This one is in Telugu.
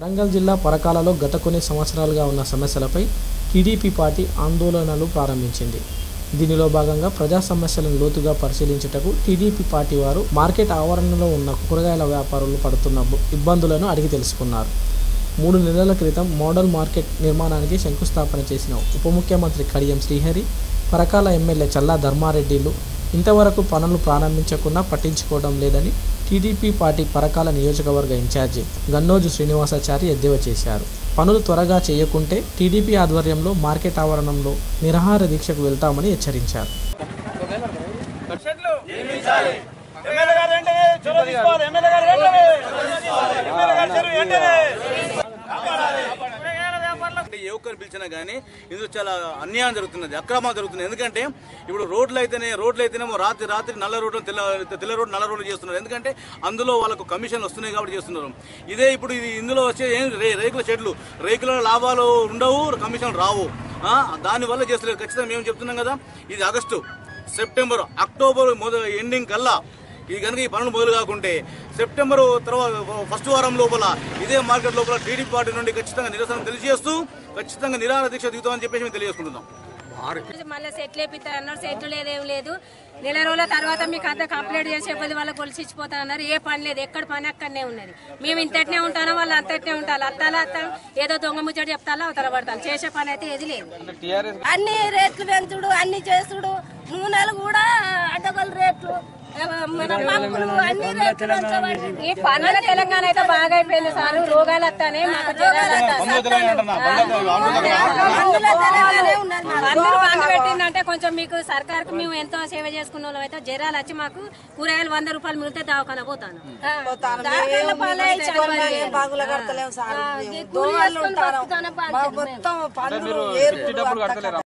వరంగల్ జిల్లా పరకాలలో గత కొన్ని సంవత్సరాలుగా ఉన్న సమస్యలపై టీడీపీ పార్టీ ఆందోళనలు ప్రారంభించింది. దీనిలో భాగంగా ప్రజా సమస్యలను లోతుగా పరిశీలించుటకు టీడీపీ పార్టీ వారు మార్కెట్ ఆవరణలో ఉన్న కూరగాయల వ్యాపారులు పడుతున్న ఇబ్బందులను అడిగి తెలుసుకున్నారు. 3 నెలల క్రితం మోడల్ మార్కెట్ నిర్మాణానికి శంకుస్థాపన చేసిన ఉప ముఖ్యమంత్రి కడియం శ్రీహరి, పరకాల ఎమ్మెల్యే చల్లా ధర్మారెడ్డిలు ఇంతవరకు పనులు ప్రారంభించకుండా పట్టించుకోవడం లేదని టీడీపీ పార్టీ పరకాల నియోజకవర్గ ఇన్ఛార్జి గన్నోజు శ్రీనివాసాచారి ఎద్దేవా చేశారు. పనులు త్వరగా చేయకుంటే టీడీపీ ఆధ్వర్యంలో మార్కెట్ ఆవరణంలో నిరాహార దీక్షకు వెళ్తామని హెచ్చరించారు. యువకులు పిలిచినా కానీ ఇందులో చాలా అన్యాయం జరుగుతున్నది, అక్రమం జరుగుతుంది. ఎందుకంటే ఇప్పుడు రోడ్లు అయితేనేమో రాత్రి నల్ల రోడ్లు తెల్ల రోడ్డు నల్ల రోడ్లు చేస్తున్నారు. ఎందుకంటే అందులో వాళ్ళకు కమిషన్లు వస్తున్నాయి కాబట్టి చేస్తున్నారు. ఇదే ఇప్పుడు ఇందులో వచ్చే రేకుల షెడ్లు, రేకుల లాభాలు ఉండవు, కమిషన్లు రావు. దానివల్ల చేస్తలేదు. ఖచ్చితంగా మేము చెప్తున్నాం కదా, ఇది ఆగస్టు, సెప్టెంబర్, అక్టోబర్ ఎండింగ్ కల్లా ఇది కనుక ఈ పనులు మొదలు కాకుంటే సెప్టెంబర్ తర్వాత ఫస్ట్ వారం లోపల ఇదే మార్కెట్ లోపల టీడీపీ పార్టీ నుండి ఖచ్చితంగా నిరసన తెలియజేస్తూ ఖచ్చితంగా నిరాహార దీక్ష దిగుతామని చెప్పేసి మేము తెలియజేసుకుంటున్నాం. మళ్ళీ సెట్లు వేపిస్తారు అన్నారు, సెట్లు లేదేం లేదు. నెల రోజుల తర్వాత మీకు అంతా కంప్లీట్ చేసే పది వాళ్ళ కొలిసిచ్చిపోతా అన్నారు. ఏ పని లేదు, ఎక్కడ పని అక్కడనే ఉన్నది. మేము ఇంతటినే ఉంటానో వాళ్ళు అంతటినే ఉంటారు. అత్తాలా ఏదో దొంగ ముచ్చట చెప్తాలో అవతల పడతాను. చేసే పని అయితే ఏది లేదు. అన్ని రేట్లు పెంచుడు, అన్ని చేసుడు, నూనెలు కూడా అడ్డగోలు రేట్లు, ఈ పండుగ తెలంగాణ అయితే బాగా అయిపోయింది సార్. రోగాలు వస్తానే, అందరూ బంద్ పెట్టిందంటే కొంచెం మీకు సర్కార్కు మేము ఎంతో సేవ చేసుకున్న వాళ్ళం అయితే జ్వరాలు వచ్చి మాకు కూరగాయలు 100 రూపాయలు మిగిలితే దవాఖాన పోతాను.